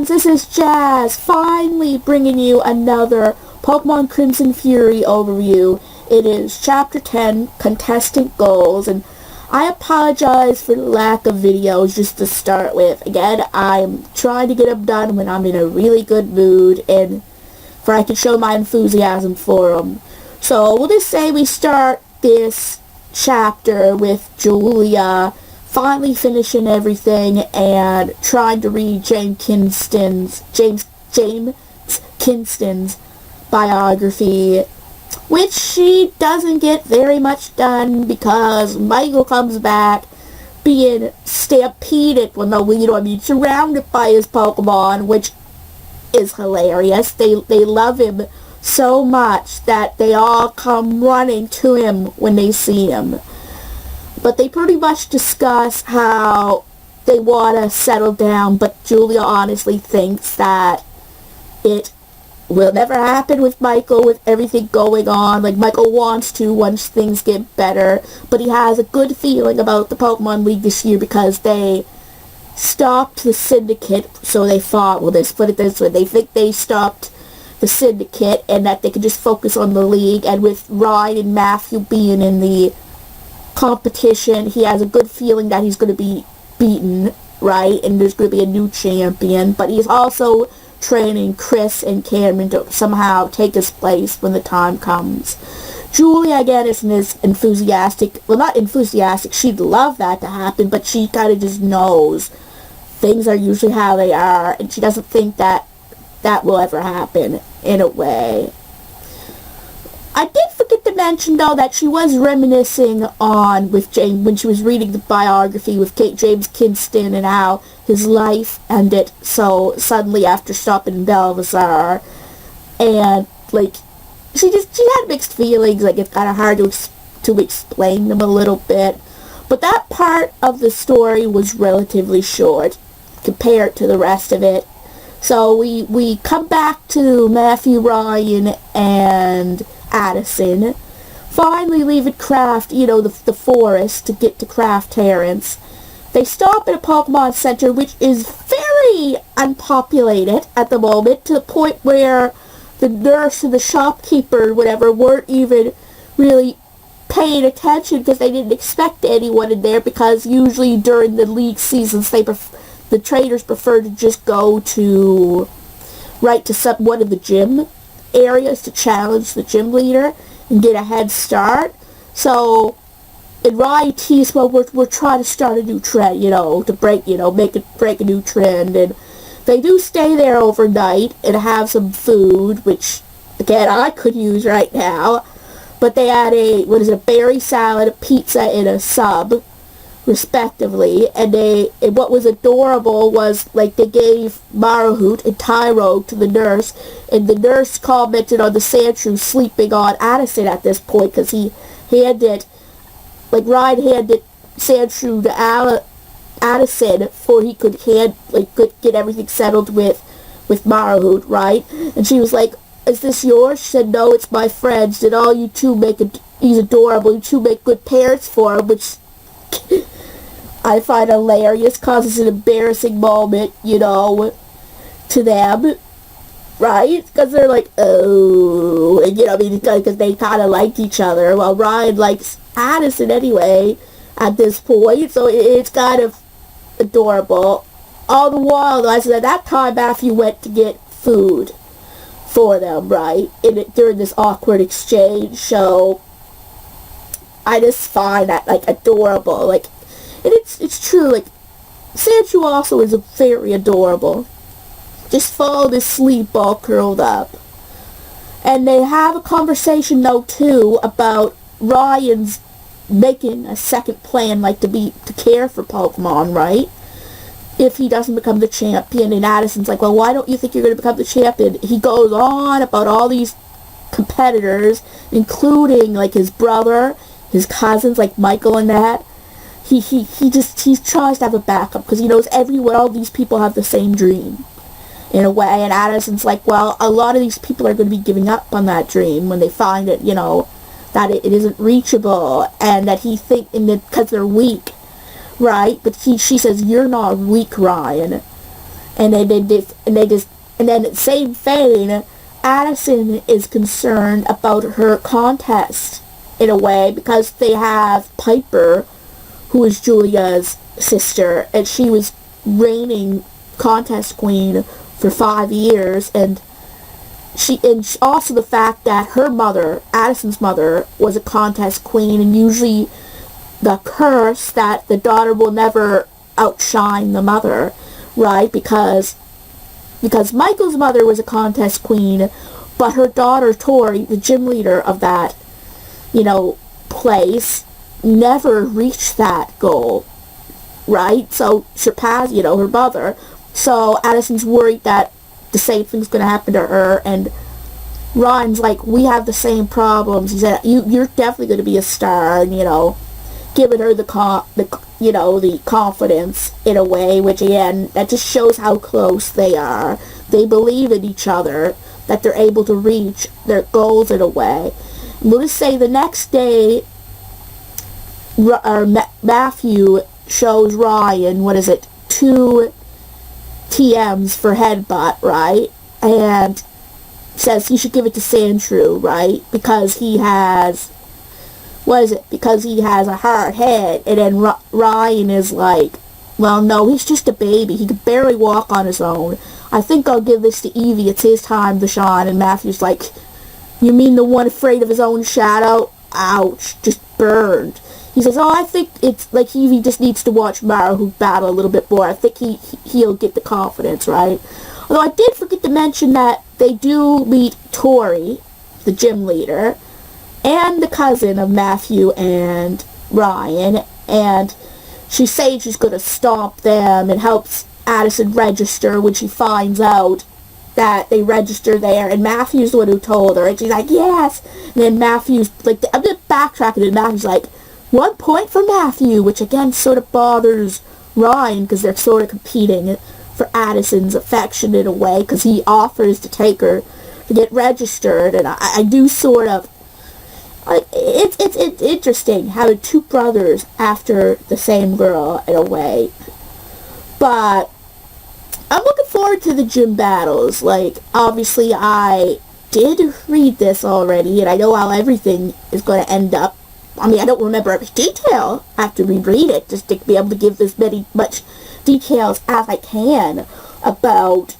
friends, this is Jazz, finally bringing you another Pokemon Crimson Fury overview. It is Chapter 10, Contestant Goals, and I apologize for the lack of videos just to start with. Again, I'm trying to get them done when I'm in a really good mood, and for I can show my enthusiasm for them. So, we'll just say we start this chapter with Julia finally finishing everything and trying to read James Kinston's biography, which she doesn't get very much done because Michael comes back being stampeded, surrounded by his Pokemon, which is hilarious. They love him so much that they all come running to him when they see him. But they pretty much discuss how they want to settle down, but Julia honestly thinks that it will never happen with Michael, with everything going on. Like, Michael wants to once things get better, but he has a good feeling about the Pokemon League this year because they stopped the Syndicate, so they thought, well, let's put it this way, they think they stopped the Syndicate and that they could just focus on the League, and with Ryan and Matthew being in the competition, he has a good feeling that he's going to be beaten, right, and there's going to be a new champion, but he's also training Chris and Cameron to somehow take his place when the time comes. Julia, again, isn't as enthusiastic, well, not enthusiastic, she'd love that to happen, but she kind of just knows things are usually how they are, and she doesn't think that that will ever happen, in a way. I did forget to mention, though, that she was reminiscing on with James when she was reading the biography with James Kinston and how his life ended so suddenly after stopping in Belvazar. And, like, she had mixed feelings. Like, it's kind of hard to explain them a little bit. But that part of the story was relatively short compared to the rest of it. So we come back to Matthew, Ryan, and Addison finally leaving Craft, the forest to get to Craft Terrace. They stop at a Pokemon Center, which is very unpopulated at the moment, to the point where the nurse and the shopkeeper, whatever, weren't even really paying attention because they didn't expect anyone in there, because usually during the league seasons the trainers prefer to just go to one of the gym areas to challenge the gym leader and get a head start. So, in Ryan teased, well, we're trying to start a new trend, to break a new trend, and they do stay there overnight and have some food, which, again, I could use right now, but they had a berry salad, a pizza, and a sub, respectively, and what was adorable was, like, they gave Marahoot and Tyro to the nurse, and the nurse commented on the Sandshrew sleeping on Addison at this point, because he handed, like, Ryan handed Sandshrew to Addison before he could get everything settled with Marahoot, right? And she was like, is this yours? She said, no, it's my friend's, and all you two he's adorable, you two make good parents for him, which I find hilarious, causes an embarrassing moment, to them, right? Because they're like, oh, and, because they kind of like each other. Well, Ryan likes Addison anyway at this point, so it's kind of adorable. All the while, though, I said at that time Matthew went to get food for them, right? During this awkward exchange, so I just find that, like, adorable, like. And it's true, like, Sandshrew also is very adorable. Just falling asleep all curled up. And they have a conversation, though, too, about Ryan's making a second plan, like, to care for Pokemon, right? If he doesn't become the champion, and Addison's like, well, why don't you think you're going to become the champion? He goes on about all these competitors, including, like, his brother, his cousins, like Michael and that. He tries to have a backup because he knows all these people have the same dream, in a way. And Addison's like, well, a lot of these people are going to be giving up on that dream when they find it, that it isn't reachable, and that because they're weak, right? But she says, you're not weak, Ryan. And then in the same vein, Addison is concerned about her contest in a way because they have Piper, who is Julia's sister, and she was reigning contest queen for 5 years, and also the fact that her mother, Addison's mother, was a contest queen, and usually the curse that the daughter will never outshine the mother, right? Because Michael's mother was a contest queen, but her daughter Tori, the gym leader of that, place, never reached that goal, right? So surpassed, her mother. So Addison's worried that the same thing's going to happen to her, and Ryan's like, we have the same problems. He said, you're definitely going to be a star, and, giving her the confidence in a way, which again, that just shows how close they are. They believe in each other, that they're able to reach their goals in a way. And we'll just say the next day, Matthew shows Ryan, 2 TMs for headbutt, right? And says he should give it to Sandrew, right? Because he has, because he has a hard head. And then Ryan is like, well, no, he's just a baby. He could barely walk on his own. I think I'll give this to Evie. It's his time to shine. And Matthew's like, you mean the one afraid of his own shadow? Ouch, just burned. He says, I think it's like Evie just needs to watch Maru battle a little bit more. I think he'll get the confidence, right? Although I did forget to mention that they do meet Tori, the gym leader, and the cousin of Matthew and Ryan, and she's saying she's going to stomp them, and helps Addison register when she finds out that they register there, and Matthew's the one who told her, and she's like, yes! And then Matthew's like, I'm just backtracking, and Matthew's like, 1 point for Matthew, which again sort of bothers Ryan, because they're sort of competing for Addison's affection in a way, because he offers to take her to get registered, and I do sort of, it's interesting having 2 brothers after the same girl in a way. But I'm looking forward to the gym battles. Like, obviously I did read this already, and I know how everything is going to end up. I mean, I don't remember every detail. I have to reread it just to be able to give as much details as I can about,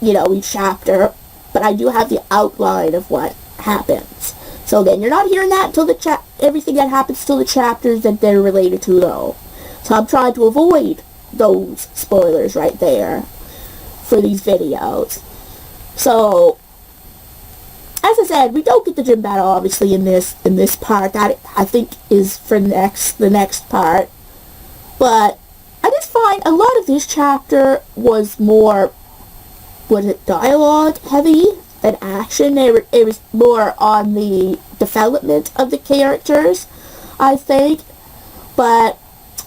each chapter. But I do have the outline of what happens. So then you're not hearing that until everything that happens till the chapters that they're related to, though. So I'm trying to avoid those spoilers right there for these videos. So, as I said, we don't get the gym battle obviously in this part. That I think is for the next part. But I just find a lot of this chapter was more, dialogue heavy than action. It was more on the development of the characters, I think. But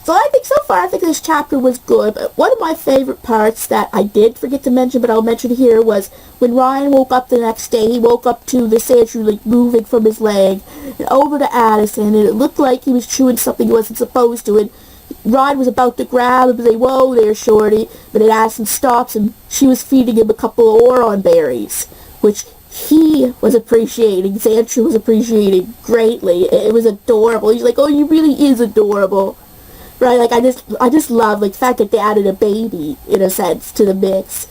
so I think so far, I think this chapter was good. But one of my favorite parts that I did forget to mention, but I'll mention here, was when Ryan woke up the next day. He woke up to the Sandrew moving from his leg and over to Addison, and it looked like he was chewing something he wasn't supposed to. And Ryan was about to grab him and say, "Whoa there, shorty!" But then Addison stops him. She was feeding him a couple of Oron berries, which he was appreciating. Sandrew was appreciating greatly. It was adorable. He's like, "Oh, you really is adorable." Right, like, I just love, the fact that they added a baby, in a sense, to the mix.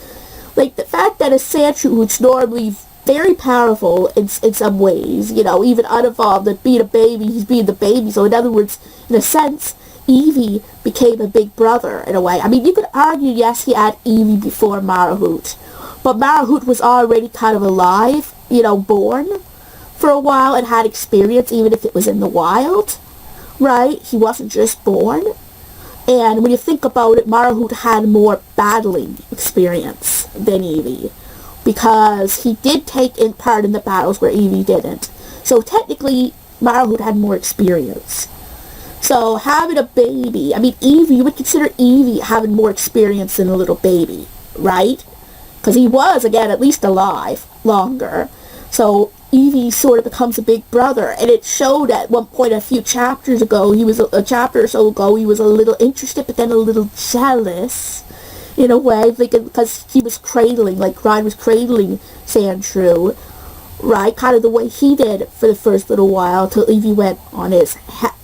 Like, the fact that a Sandrew, who's normally very powerful in some ways, even unevolved, that being a baby, he's being the baby. So, in other words, in a sense, Evie became a big brother, in a way. I mean, you could argue, yes, he had Evie before Marahoot. But Marahoot was already kind of alive, born for a while, and had experience, even if it was in the wild. Right? He wasn't just born. And when you think about it, Marahoot had more battling experience than Evie, because he did take part in the battles where Evie didn't. So technically, Marahoot had more experience. So having a baby, I mean, Evie, you would consider Evie having more experience than a little baby, right? Because he was, again, at least alive longer. So Evie sort of becomes a big brother, and it showed at one point a few chapters ago, a chapter or so ago, he was a little interested, but then a little jealous, in a way, because he was cradling, like Ryan was cradling Sandshrew, right? Kind of the way he did for the first little while till Evie went on his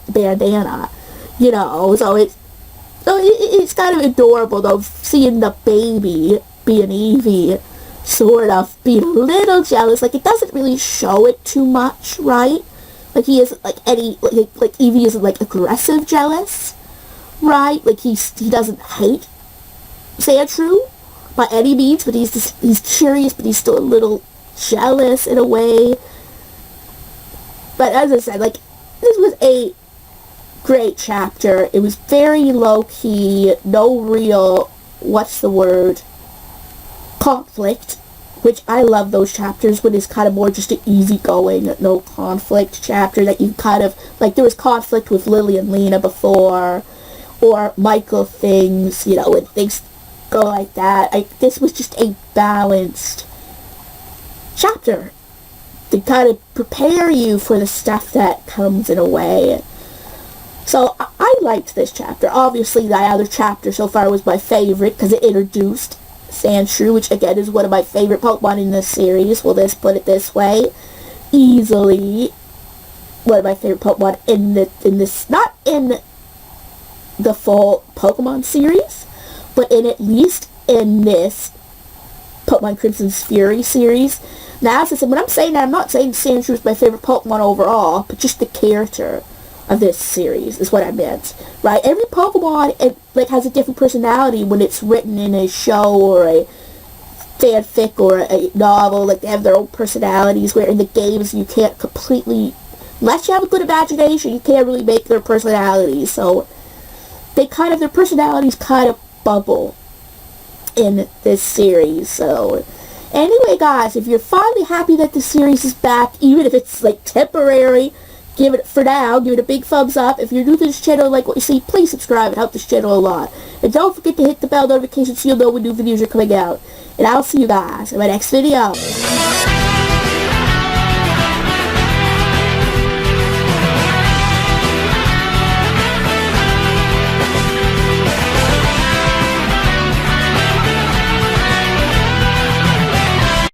bandana, so it's kind of adorable, though, seeing the baby being Evie, sort of being a little jealous. Like, it doesn't really show it too much, right? Like, he isn't, like, like Evie isn't, like, aggressive jealous, right? Like, he doesn't hate Sandshrew by any means, but he's curious, but he's still a little jealous in a way. But as I said, like, this was a great chapter. It was very low-key, no real, conflict, which I love those chapters when it's kind of more just an easygoing, no conflict chapter that you kind of, like, there was conflict with Lily and Lena before, or Michael things, when things go like that. This was just a balanced chapter to kind of prepare you for the stuff that comes in a way. So I liked this chapter. Obviously, the other chapter so far was my favorite because it introduced Sandshrew, which again is one of my favorite Pokemon in this series. Well, let's put it this way. Easily one of my favorite Pokemon in this, not in the full Pokemon series, but at least in this Pokemon Crimson's Fury series. Now, as I said, when I'm saying that, I'm not saying Sandshrew is my favorite Pokemon overall, but just the character of this series is what I meant, right? Every Pokemon, has a different personality when it's written in a show or a fanfic or a novel. Like, they have their own personalities, where in the games you can't completely, unless you have a good imagination, you can't really make their personalities. So their personalities kind of bubble in this series. So anyway, guys, if you're finally happy that the series is back, even if it's like temporary, give it a big thumbs up. If you're new to this channel, like what you see, please subscribe. It helps this channel a lot. And don't forget to hit the bell notification so you'll know when new videos are coming out. And I'll see you guys in my next video.